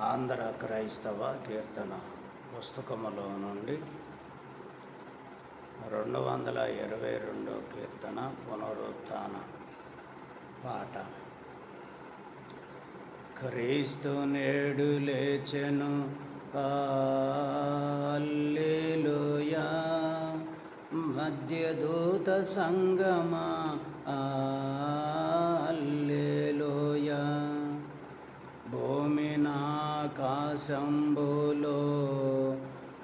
ఆంధ్ర క్రైస్తవ కీర్తన పుస్తకములో నుండి 222 కీర్తన పునరుత్థాన పాట. క్రీస్తు నేడు లేచెను, హల్లెలూయా. మధ్యదూత సంగమా, హల్లెలూయా. భూమినాకాశంబులో,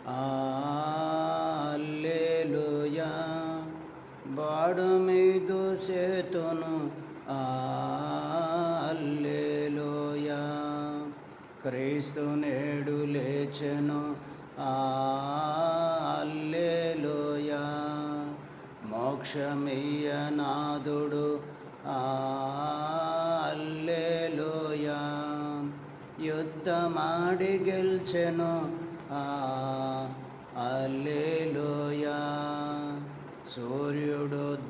హల్లెలూయా. బాడు మీదు చేతును, హల్లెలూయా. క్రీస్తు నేడు లేచెను, హల్లెలూయా. మోక్షమియ్యనాథుడు, హల్లెలూయా. యుద్ధమాడి గెల్చెను, హల్లెలూయా. సూర్యుడుద్భవింపగా,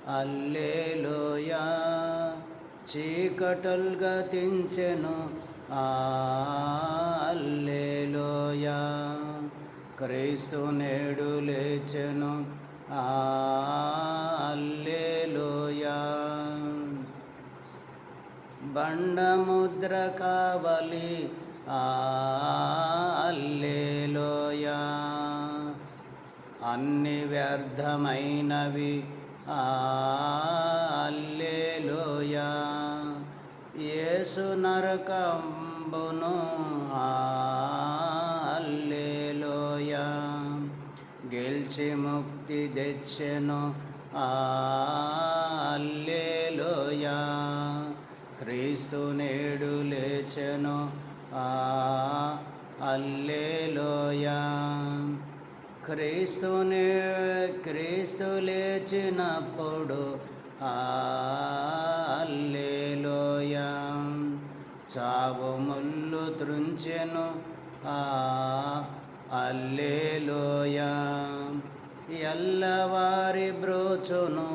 హల్లెలూయా. చీకటులు గతించెను, హల్లెలూయా. క్రీస్తు నేడు లేచెను, హల్లెలూయా. బండముద్ర కావలి, హల్లెలూయా. అన్ని వ్యర్థమైనవి, హల్లెలూయా. యేసు నరకంబును, హల్లెలూయా. గెలిచి ముక్తి తెచ్చెను, హల్లెలూయా. క్రీస్తు నేడు లేచెను, హల్లెలూయా. క్రీస్తు లేచినప్పుడు, హల్లెలూయా. చావు ముల్లు త్రుంచెను, హల్లెలూయా. ఎల్లవారి బ్రోచును,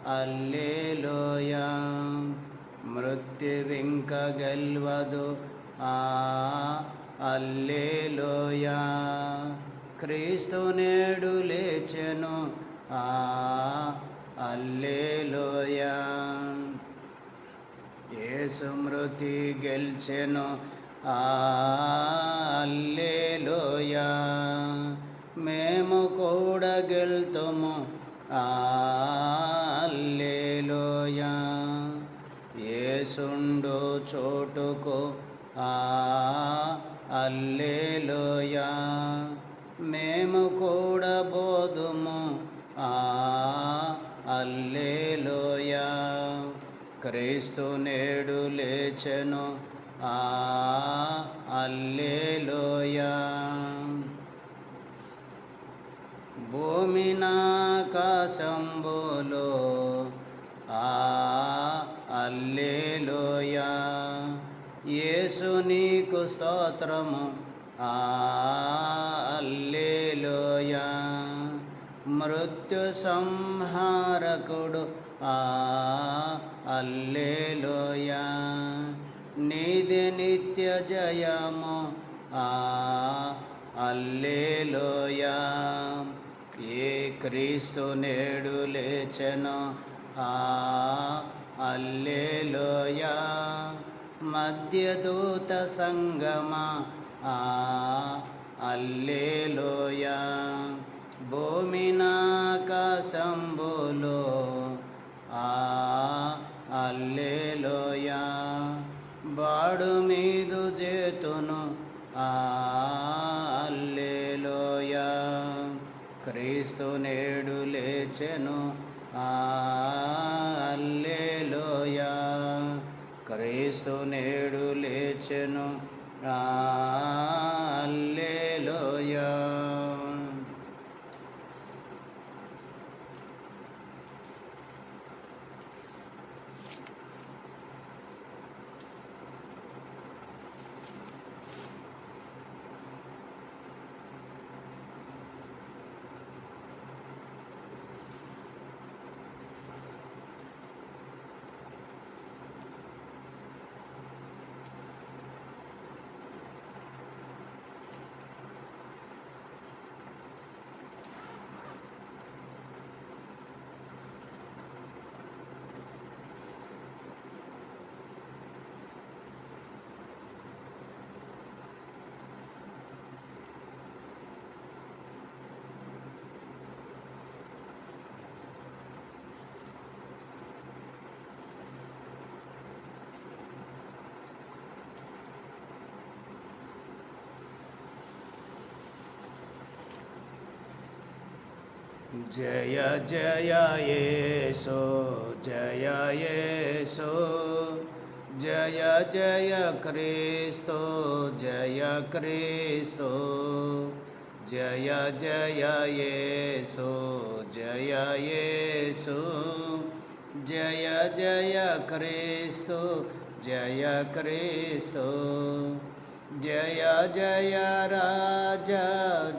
హల్లెలూయా. మృత్యువింక గెల్వదు, హల్లెలూయా. క్రీస్తు నేడు లేచెను, హల్లెలూయా. యేసు మృతి గెల్చెను, హల్లెలూయా. మేము కూడా గెల్తుము, హల్లెలూయా. యేసుండు చోటుకు, హల్లెలూయా. మేము కూడా బోధుము, హల్లెలూయా. క్రీస్తు నేడు లేచెను, హల్లెలూయా. భూమినాకాశంబులో, హల్లెలూయా. యేసు నీకు స్తోత్రము, హల్లెలూయా. మృత్యు సంహారకుడు, హల్లెలూయా. నీది నిత్య జయము, హల్లెలూయా. ఏ క్రీస్తు నేడు లేచెను, హల్లెలూయా. మధ్యదూత సంగమా, హల్లెలూయా. భూమినాకాశంబులో, హల్లెలూయా. బాడు మీదు చేతును, హల్లెలూయా. క్రీస్తు నేడు లేచెను, హల్లెలూయా. క్రీస్తు నేడు లేచెను, హల్లెలూయా. జయ జయ యేసు జయ యేసు జయ జయ క్రీస్తు జయ క్రీస్తు జయ జయ యేసు జయ యేసు జయ జయ క్రీస్తు జయ క్రీస్తు జయ జయ రాజా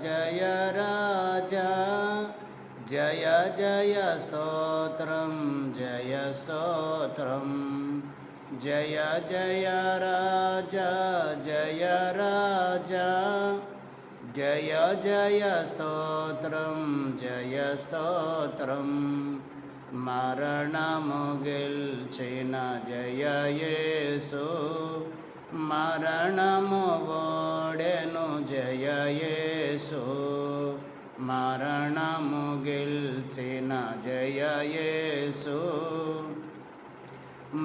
జయ రాజా జయ జయ స్తోత్రం జయ స్తోత్రం జయ జయ రాజా జయ రాజా జయ జయ స్తోత్రం జయ స్తోత్రం మరణము గెల్చిన జయ యేసు మరణము ఓడెను జయ యేసు మరణము గెల్చిన జయ యేసు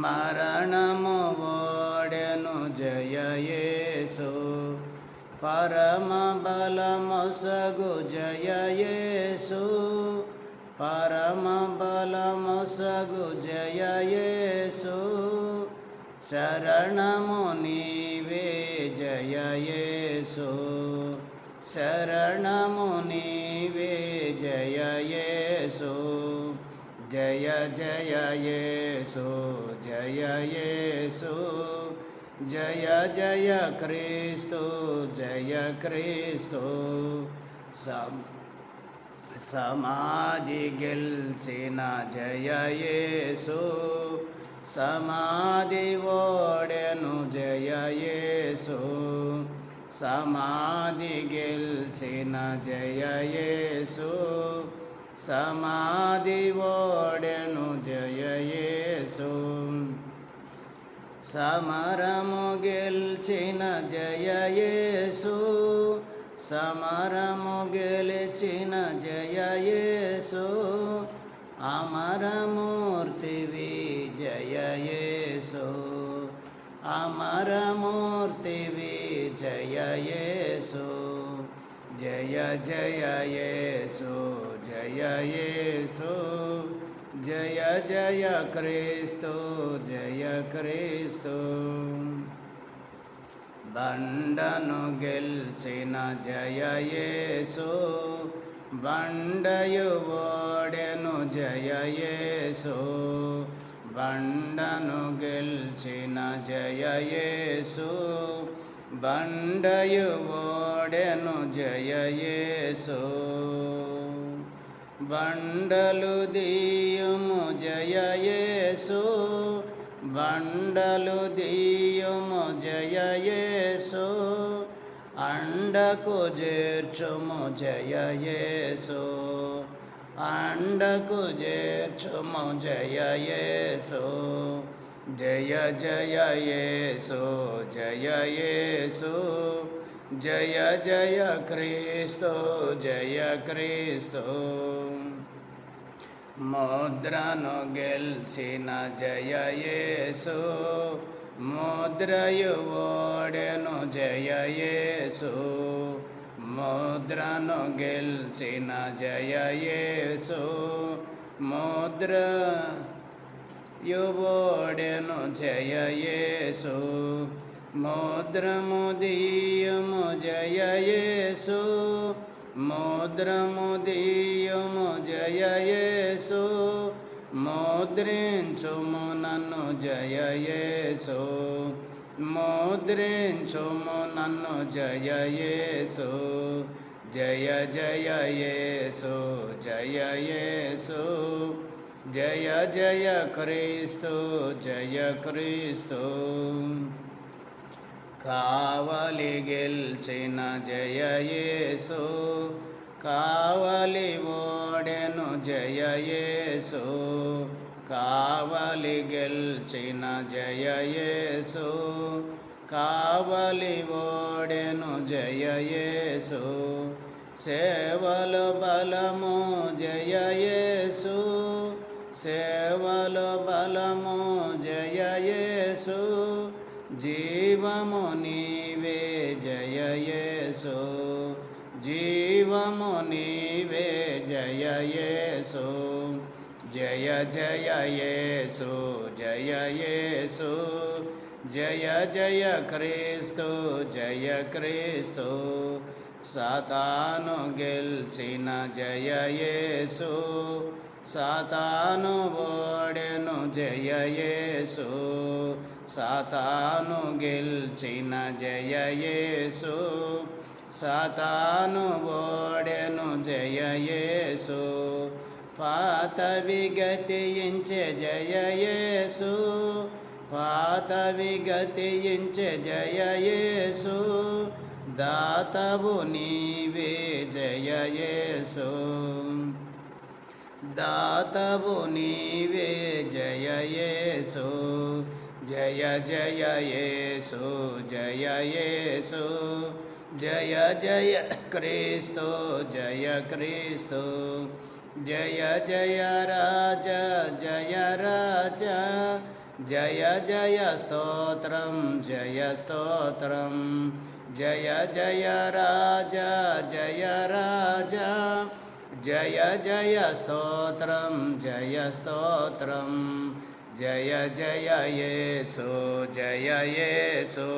మరణము ఓడెను జయ యేసు పరమ బలమొసగు జయ యేసు పరమ బలమొసగు జయ యేసు శరణము నీవే జయ యేసు శరణము నీవే జయ యేసు జయ జయ యేసు జయ యేసు జయ జయ క్రీస్తు జయ క్రీస్తు సమాధి గెల్చిన జయ యేసు సమాధి ఓడెను జయ యేసు సమాధి గెల్చిన జయ యేసు సమాధి ఓడెను జయ యేసు సమరము గెల్చిన జయ యేసు సమరము గెలిచిన జయ యేసు అమరమూర్తివి జయ యేసు అమరమూర్తివి జయ యేసు జయ జయ యేసు జయ యేసు జయ జయ క్రీస్తు జయ క్రీస్తు బండను గెల్చిన జయ యేసు బండయు ఓడెను జయ యేసు బండను గెల్చిన జయ యేసు బండయు ఓడెను జయ యేసు బండలు దీయుము జయ యేసు బండలు దీయుము జయ యేసు అండకు చేర్చుము జయ యేసు అండకు చేర్చుము జయ యేసు జయ జయ యేసు జయ యేసు జయ జయ క్రీస్తు జయ క్రీస్తు ముద్రను గెల్చిన జయ యేసు ముద్రయు ఓడెను జయ యేసు ముద్రను గెల్చిన జయ యేసు ముద్రయు ఓడెను జయ యేసు ముద్రము దీయము జయ యేసు ముద్రము దీయము జయ యేసు ముద్రించుము నన్ను జయ యేసు ముద్రించుము నన్ను జయ యేసు జయ జయ యేసు జయ యేసు జయ జయ క్రీస్తు జయ క్రీస్తు కావలి గెల్చిన జయ యేసు కావలి ఓడెను జయ యేసు కావలి గెల్చిన జయ యేసు కావలి ఓడెను జయ యేసు సేవలో బలము జయ యేసు సేవలో బలము జయ యేసు జీవము నీవే జయ యేసు జీవము నీవే జయ యేసు జయ జయ యేసు జయ యేసు జయ జయ క్రీస్తు జయ క్రీస్తు సాతాను గెల్చిన జయ యేసు సాతాను ఓడెను జయ యేసు సాతాను గెల్చిన జయ యేసు సాతాను ఓడెను జయ యేసు పాతవి గతించే జయ యేసు పాతవి గతించే జయ యేసు దాతవు నీవే జయ యేసు దాతవు నీవే జయ యేసు జయ జయ యేసు జయ యేసు జయ జయ క్రీస్తు జయ క్రీస్తు జయ జయ రాజా జయ రాజా జయ జయ స్తోత్రం జయ స్తోత్రం జయ జయ రాజా జయ రాజా జయ జయ స్తోత్రం జయ స్తోత్రం జయ జయ యేసు జయ యేసు